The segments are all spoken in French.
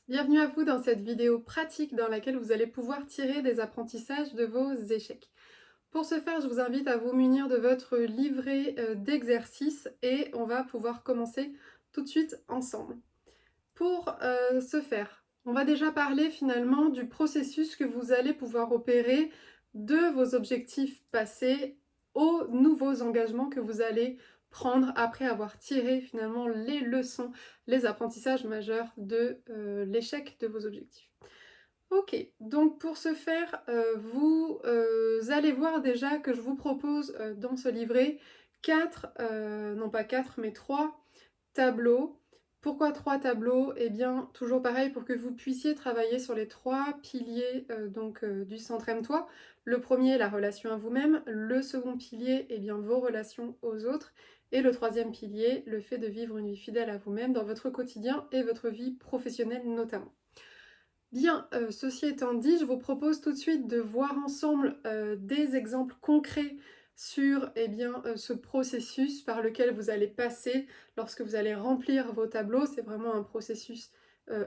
Bienvenue à vous dans cette vidéo pratique dans laquelle vous allez pouvoir tirer des apprentissages de vos échecs. Pour ce faire, je vous invite à vous munir de votre livret d'exercices et on va pouvoir commencer tout de suite ensemble. Pour ce faire, on va déjà parler finalement du processus que vous allez pouvoir opérer de vos objectifs passés aux nouveaux engagements que vous allez prendre après avoir tiré finalement les leçons, les apprentissages majeurs de l'échec de vos objectifs. Ok, donc pour ce faire, vous allez voir déjà que je vous propose dans ce livret non pas quatre, mais 3 tableaux. Pourquoi 3 tableaux? Eh bien, toujours pareil, pour que vous puissiez travailler sur les 3 piliers du centre Aime-toi. Le premier, la relation à vous-même. Le second pilier, eh bien, vos relations aux autres. Et le troisième pilier, le fait de vivre une vie fidèle à vous-même dans votre quotidien et votre vie professionnelle notamment. Bien, ceci étant dit, je vous propose tout de suite de voir ensemble des exemples concrets sur ce processus par lequel vous allez passer lorsque vous allez remplir vos tableaux. C'est vraiment un processus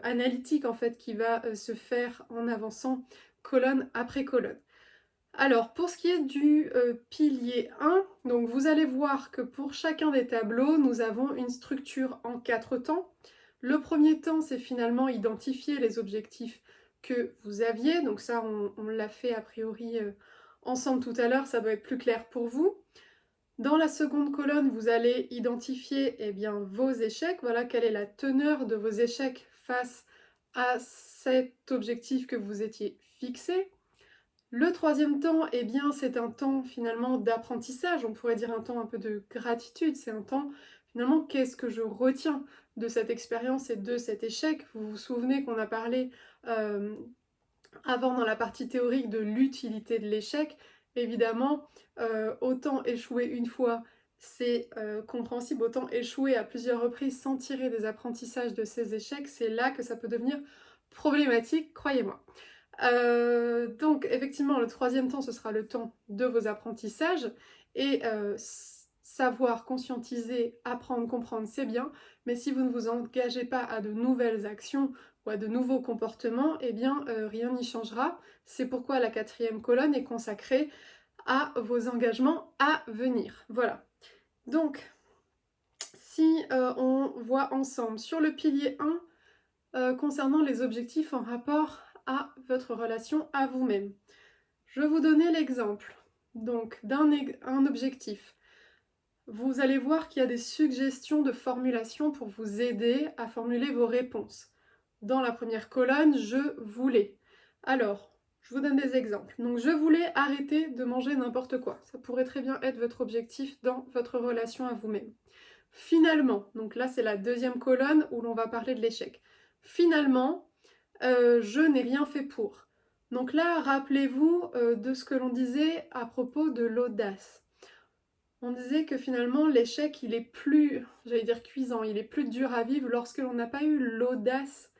analytique en fait qui va se faire en avançant colonne après colonne. Alors, pour ce qui est du pilier 1, donc vous allez voir que pour chacun des tableaux, nous avons une structure en 4 temps. Le premier temps, c'est finalement identifier les objectifs que vous aviez. Donc ça, on l'a fait a priori ensemble tout à l'heure, ça doit être plus clair pour vous. Dans la seconde colonne, vous allez identifier vos échecs. Voilà quelle est la teneur de vos échecs face à cet objectif que vous étiez fixé. Le troisième temps, c'est un temps finalement d'apprentissage, on pourrait dire un temps un peu de gratitude, c'est un temps finalement qu'est-ce que je retiens de cette expérience et de cet échec. Vous vous souvenez qu'on a parlé euh, avant dans la partie théorique de l'utilité de l'échec. Évidemment, autant échouer une fois, c'est compréhensible, autant échouer à plusieurs reprises sans tirer des apprentissages de ces échecs, c'est là que ça peut devenir problématique, croyez-moi. Donc effectivement, le troisième temps, ce sera le temps de vos apprentissages. Et savoir, conscientiser, apprendre, comprendre, c'est bien. Mais si vous ne vous engagez pas à de nouvelles actions ou à de nouveaux comportements, rien n'y changera. C'est pourquoi la quatrième colonne est consacrée à vos engagements à venir. Voilà. Donc, si on voit ensemble sur le pilier 1, concernant les objectifs en rapport à votre relation à vous-même. Je vais vous donner l'exemple donc d'un objectif. Vous allez voir qu'il y a des suggestions de formulation pour vous aider à formuler vos réponses. Dans la première colonne, je voulais. Alors, je vous donne des exemples. Donc, je voulais arrêter de manger n'importe quoi. Ça pourrait très bien être votre objectif dans votre relation à vous-même. Finalement, donc là c'est la deuxième colonne où l'on va parler de l'échec. Finalement, je n'ai rien fait pour. Donc là, rappelez-vous de ce que l'on disait à propos de l'audace. On disait que finalement l'échec il est plus, j'allais dire cuisant, il est plus dur à vivre lorsque l'on n'a pas eu l'audace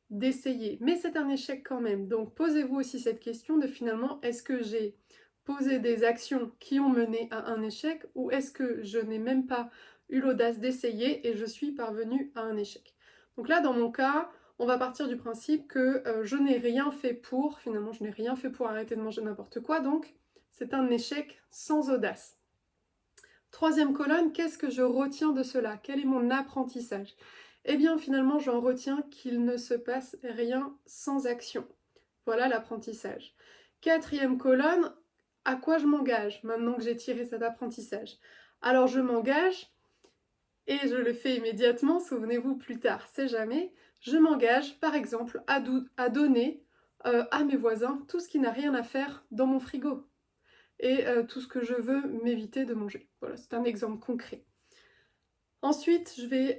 d'essayer. Mais c'est un échec quand même. Donc posez-vous aussi cette question de finalement, est-ce que j'ai posé des actions qui ont mené à un échec ou est-ce que je n'ai même pas eu l'audace d'essayer et je suis parvenue à un échec. Donc là, dans mon cas, on va partir du principe que je n'ai rien fait pour, finalement, je n'ai rien fait pour arrêter de manger n'importe quoi, donc c'est un échec sans audace. Troisième colonne, qu'est-ce que je retiens de cela? Quel est mon apprentissage? Eh bien, finalement, j'en retiens qu'il ne se passe rien sans action. Voilà l'apprentissage. Quatrième colonne, à quoi je m'engage maintenant que j'ai tiré cet apprentissage? Alors, je m'engage, et je le fais immédiatement, souvenez-vous plus tard, c'est jamais, je m'engage par exemple à donner à mes voisins tout ce qui n'a rien à faire dans mon frigo et tout ce que je veux m'éviter de manger. Voilà, c'est un exemple concret. Ensuite, je vais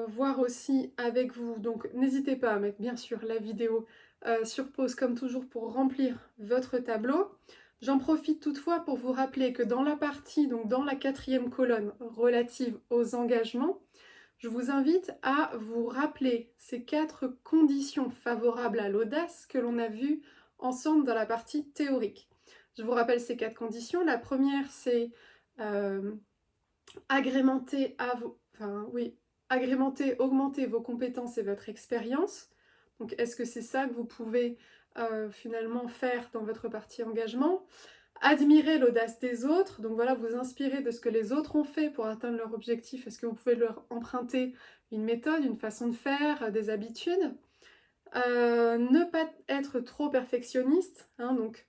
voir aussi avec vous, donc n'hésitez pas à mettre bien sûr la vidéo sur pause comme toujours pour remplir votre tableau. J'en profite toutefois pour vous rappeler que dans la partie, donc dans la quatrième colonne relative aux engagements, je vous invite à vous rappeler ces 4 conditions favorables à l'audace que l'on a vues ensemble dans la partie théorique. Je vous rappelle ces 4 conditions. La première, c'est euh, agrémenter, augmenter vos compétences et votre expérience. Donc est-ce que c'est ça que vous pouvez finalement faire dans votre partie engagement? Admirer l'audace des autres, donc voilà, vous inspirer de ce que les autres ont fait pour atteindre leur objectif. Est-ce que vous pouvez leur emprunter une méthode, une façon de faire, des habitudes? Ne pas être trop perfectionniste, hein, donc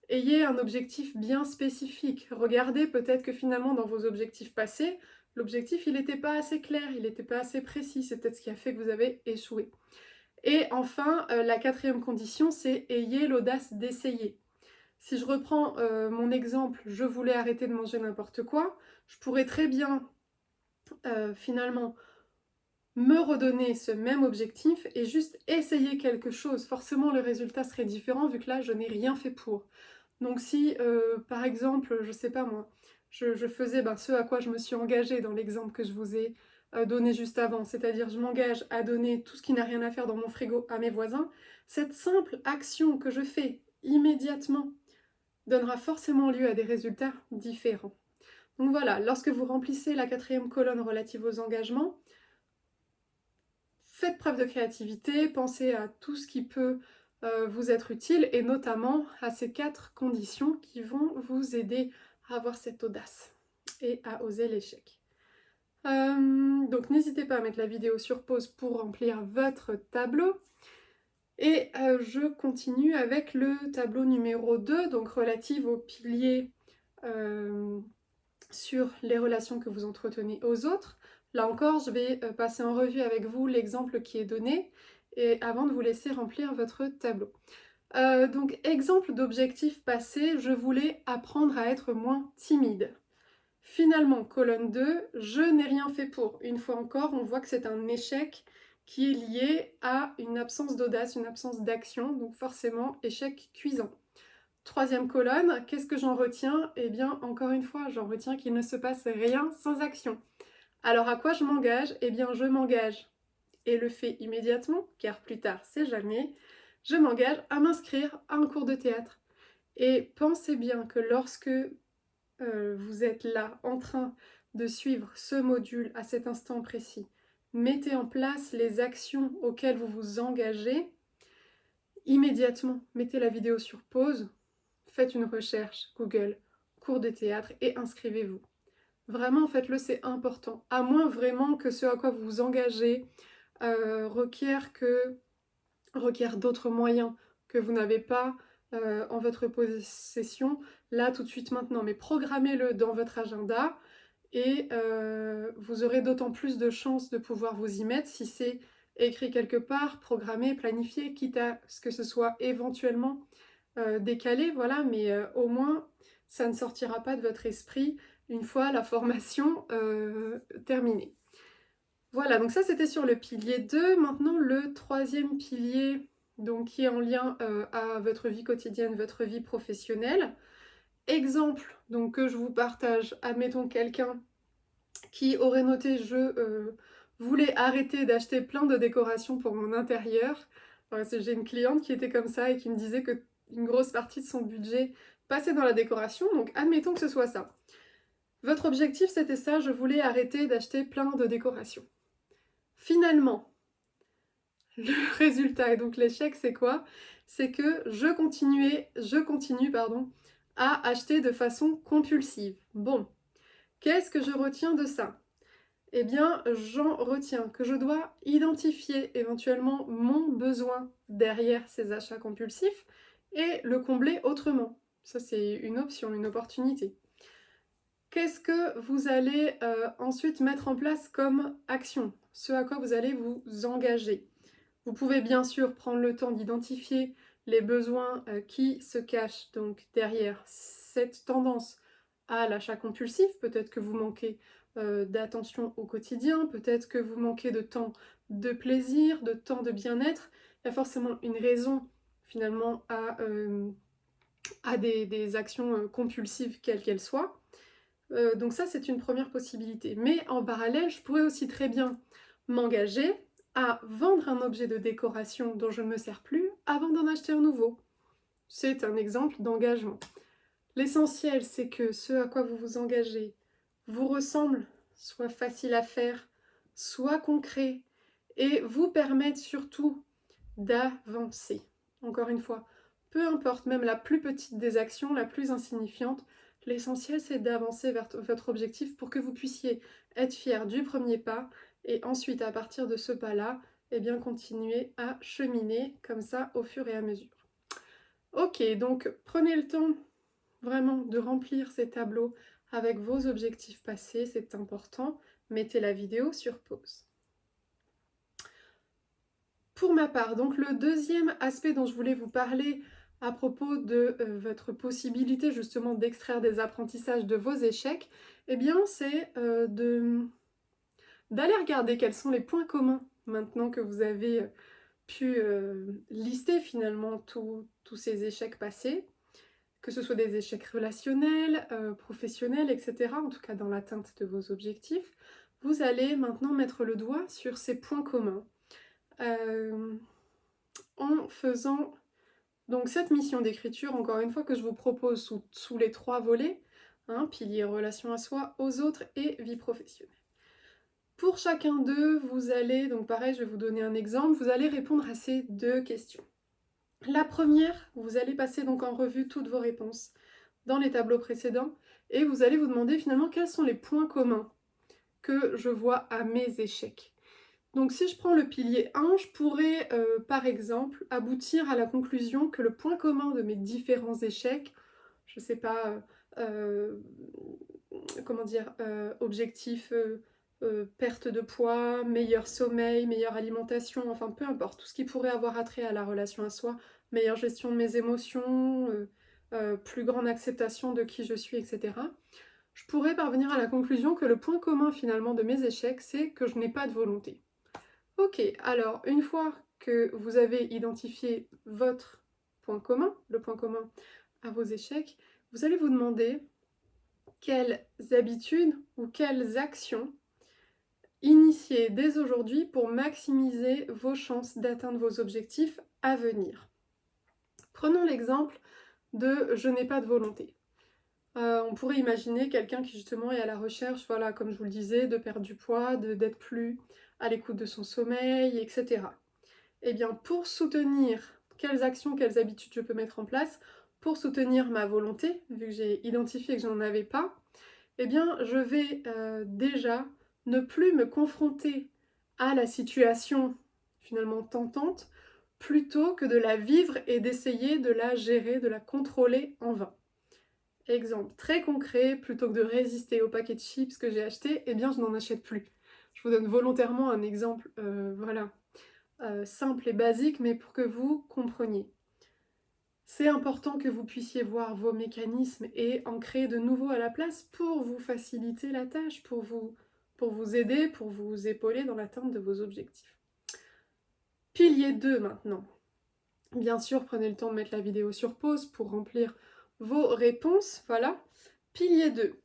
ayez un objectif bien spécifique. Regardez peut-être que finalement dans vos objectifs passés, l'objectif il n'était pas assez clair, il n'était pas assez précis, c'est peut-être ce qui a fait que vous avez échoué. Et enfin, la quatrième condition, c'est ayez l'audace d'essayer. Si je reprends mon exemple, je voulais arrêter de manger n'importe quoi, je pourrais très bien finalement me redonner ce même objectif et juste essayer quelque chose. Forcément, le résultat serait différent vu que là, je n'ai rien fait pour. Donc si, par exemple, je sais pas moi, je faisais ce à quoi je me suis engagée dans l'exemple que je vous ai donné juste avant, c'est-à-dire je m'engage à donner tout ce qui n'a rien à faire dans mon frigo à mes voisins, cette simple action que je fais immédiatement donnera forcément lieu à des résultats différents. Donc voilà, lorsque vous remplissez la quatrième colonne relative aux engagements, faites preuve de créativité, pensez à tout ce qui peut vous être utile et notamment à ces 4 conditions qui vont vous aider à avoir cette audace et à oser l'échec. Donc n'hésitez pas à mettre la vidéo sur pause pour remplir votre tableau. Et je continue avec le tableau numéro 2, donc relative aux piliers sur les relations que vous entretenez aux autres. Là encore, je vais passer en revue avec vous l'exemple qui est donné et avant de vous laisser remplir votre tableau. Donc, exemple d'objectif passé, je voulais apprendre à être moins timide. Finalement, colonne 2, je n'ai rien fait pour. Une fois encore, on voit que c'est un échec qui est lié à une absence d'audace, une absence d'action, donc forcément échec cuisant. Troisième colonne, qu'est-ce que j'en retiens? Eh bien, encore une fois, j'en retiens qu'il ne se passe rien sans action. Alors à quoi je m'engage? Eh bien, je m'engage, et le fais immédiatement, car plus tard, c'est jamais, je m'engage à m'inscrire à un cours de théâtre. Et pensez bien que lorsque vous êtes là, en train de suivre ce module à cet instant précis, mettez en place les actions auxquelles vous vous engagez, immédiatement, mettez la vidéo sur pause, faites une recherche Google, cours de théâtre et inscrivez-vous. Vraiment, faites-le, c'est important. À moins vraiment que ce à quoi vous vous engagez requiert d'autres moyens que vous n'avez pas en votre possession, là, tout de suite, maintenant. Mais programmez-le dans votre agenda et vous aurez d'autant plus de chances de pouvoir vous y mettre si c'est écrit quelque part, programmé, planifié, quitte à ce que ce soit éventuellement décalé, voilà, mais au moins ça ne sortira pas de votre esprit une fois la formation terminée. Voilà, donc ça c'était sur le pilier 2. Maintenant le troisième pilier, donc qui est en lien à votre vie quotidienne, votre vie professionnelle. Exemple donc que je vous partage, admettons quelqu'un qui aurait noté je voulais arrêter d'acheter plein de décorations pour mon intérieur. J'ai une cliente qui était comme ça et qui me disait que une grosse partie de son budget passait dans la décoration, donc admettons que ce soit ça. Votre objectif c'était ça, je voulais arrêter d'acheter plein de décorations. Finalement, le résultat et donc l'échec c'est quoi? C'est que je continue à acheter de façon compulsive. Bon, qu'est-ce que je retiens de ça? Eh bien, j'en retiens que je dois identifier éventuellement mon besoin derrière ces achats compulsifs et le combler autrement. Ça, c'est une option, une opportunité. Qu'est-ce que vous allez ensuite mettre en place comme action? Ce à quoi vous allez vous engager. Vous pouvez bien sûr prendre le temps d'identifier les besoins qui se cachent donc derrière cette tendance à l'achat compulsif. Peut-être que vous manquez d'attention au quotidien, peut-être que vous manquez de temps de plaisir, de temps de bien-être. Il y a forcément une raison finalement à des actions compulsives quelles qu'elles soient. Donc ça c'est une première possibilité. Mais en parallèle, je pourrais aussi très bien m'engager à vendre un objet de décoration dont je ne me sers plus avant d'en acheter un nouveau. C'est un exemple d'engagement. L'essentiel, c'est que ce à quoi vous vous engagez vous ressemble, soit facile à faire, soit concret, et vous permette surtout d'avancer. Encore une fois, peu importe, même la plus petite des actions, la plus insignifiante, l'essentiel c'est d'avancer vers votre objectif pour que vous puissiez être fier du premier pas et ensuite à partir de ce pas-là, eh bien continuer à cheminer comme ça au fur et à mesure. Ok, donc prenez le temps vraiment de remplir ces tableaux avec vos objectifs passés, c'est important. Mettez la vidéo sur pause. Pour ma part, donc le deuxième aspect dont je voulais vous parler à propos de votre possibilité justement d'extraire des apprentissages de vos échecs, eh bien c'est d'aller regarder quels sont les points communs maintenant que vous avez pu lister finalement tous ces échecs passés, que ce soit des échecs relationnels, professionnels, etc., en tout cas dans l'atteinte de vos objectifs. Vous allez maintenant mettre le doigt sur ces points communs. En faisant donc cette mission d'écriture, encore une fois, que je vous propose sous les 3 volets, hein, pilier, relation à soi, aux autres et vie professionnelle. Pour chacun d'eux, vous allez, donc pareil, je vais vous donner un exemple, vous allez répondre à ces 2 questions. La première, vous allez passer donc en revue toutes vos réponses dans les tableaux précédents et vous allez vous demander finalement quels sont les points communs que je vois à mes échecs. Donc si je prends le pilier 1, je pourrais par exemple aboutir à la conclusion que le point commun de mes différents échecs, je sais pas, comment dire, objectif, perte de poids, meilleur sommeil, meilleure alimentation, enfin peu importe, tout ce qui pourrait avoir attrait à la relation à soi, meilleure gestion de mes émotions, plus grande acceptation de qui je suis, etc. Je pourrais parvenir à la conclusion que le point commun finalement de mes échecs, c'est que je n'ai pas de volonté. Ok, alors une fois que vous avez identifié votre point commun, le point commun à vos échecs, vous allez vous demander quelles habitudes ou quelles actions initier dès aujourd'hui pour maximiser vos chances d'atteindre vos objectifs à venir. Prenons l'exemple de je n'ai pas de volonté. On pourrait imaginer quelqu'un qui justement est à la recherche, voilà, comme je vous le disais, de perdre du poids, d'être plus à l'écoute de son sommeil, etc. Eh bien, pour soutenir quelles actions, quelles habitudes je peux mettre en place, pour soutenir ma volonté, vu que j'ai identifié que je n'en avais pas, eh bien, je vais déjà ne plus me confronter à la situation finalement tentante, plutôt que de la vivre et d'essayer de la gérer, de la contrôler en vain. Exemple très concret, plutôt que de résister au paquet de chips que j'ai acheté, eh bien je n'en achète plus. Je vous donne volontairement un exemple voilà, simple et basique, mais pour que vous compreniez. C'est important que vous puissiez voir vos mécanismes et en créer de nouveaux à la place pour vous faciliter la tâche, pour vous aider, pour vous épauler dans l'atteinte de vos objectifs. Pilier 2 maintenant. Bien sûr, prenez le temps de mettre la vidéo sur pause pour remplir vos réponses. Voilà. Pilier 2.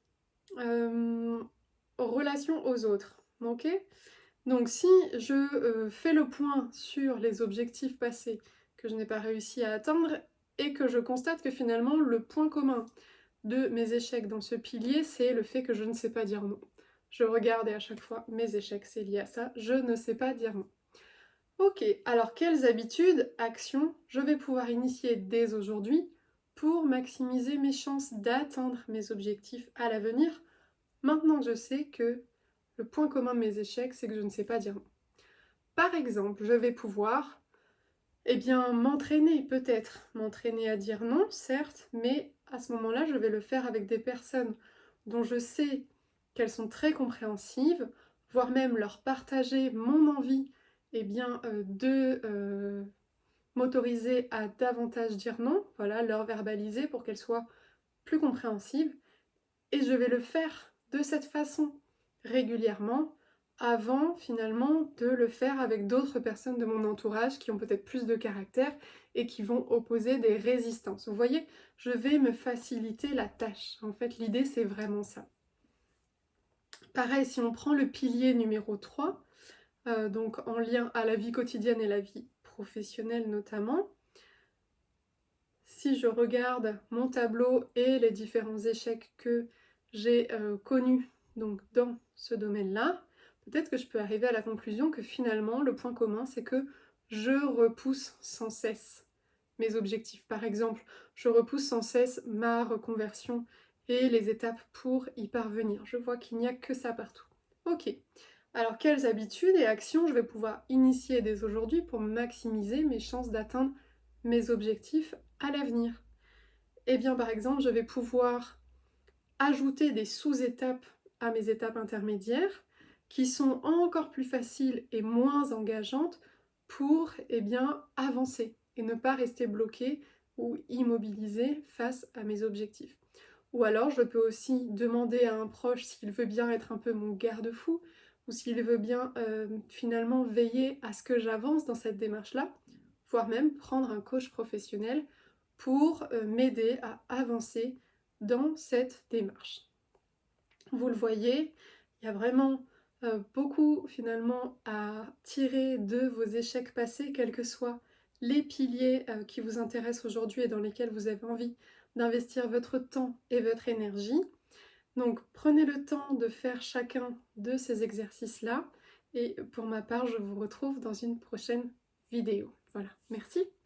Relation aux autres. Ok ? Donc si je fais le point sur les objectifs passés que je n'ai pas réussi à atteindre et que je constate que finalement le point commun de mes échecs dans ce pilier, c'est le fait que je ne sais pas dire non. Je regarde et à chaque fois mes échecs, c'est lié à ça, je ne sais pas dire non. Ok, alors quelles habitudes, actions je vais pouvoir initier dès aujourd'hui pour maximiser mes chances d'atteindre mes objectifs à l'avenir, maintenant que je sais que le point commun de mes échecs, c'est que je ne sais pas dire non. Par exemple, je vais pouvoir m'entraîner peut-être, m'entraîner à dire non, certes, mais à ce moment-là, je vais le faire avec des personnes dont je sais qu'elles sont très compréhensives, voire même leur partager mon envie de m'autoriser à davantage dire non, voilà, leur verbaliser pour qu'elles soient plus compréhensives. Et je vais le faire de cette façon régulièrement avant finalement de le faire avec d'autres personnes de mon entourage qui ont peut-être plus de caractère et qui vont opposer des résistances. Vous voyez, je vais me faciliter la tâche. En fait, l'idée, c'est vraiment ça. Pareil, si on prend le pilier numéro 3, donc en lien à la vie quotidienne et la vie professionnelle notamment, si je regarde mon tableau et les différents échecs que j'ai connus donc dans ce domaine-là, peut-être que je peux arriver à la conclusion que finalement le point commun c'est que je repousse sans cesse mes objectifs. Par exemple, je repousse sans cesse ma reconversion et les étapes pour y parvenir. Je vois qu'il n'y a que ça partout. Ok. Alors, quelles habitudes et actions je vais pouvoir initier dès aujourd'hui pour maximiser mes chances d'atteindre mes objectifs à l'avenir? Eh bien, par exemple, je vais pouvoir ajouter des sous-étapes à mes étapes intermédiaires qui sont encore plus faciles et moins engageantes pour avancer et ne pas rester bloqué ou immobilisé face à mes objectifs. Ou alors je peux aussi demander à un proche s'il veut bien être un peu mon garde-fou ou s'il veut bien finalement veiller à ce que j'avance dans cette démarche-là, voire même prendre un coach professionnel pour m'aider à avancer dans cette démarche. Vous le voyez, il y a vraiment beaucoup finalement à tirer de vos échecs passés, quels que soient les piliers qui vous intéressent aujourd'hui et dans lesquels vous avez envie d'investir votre temps et votre énergie. Donc prenez le temps de faire chacun de ces exercices-là et pour ma part, je vous retrouve dans une prochaine vidéo. Voilà, merci.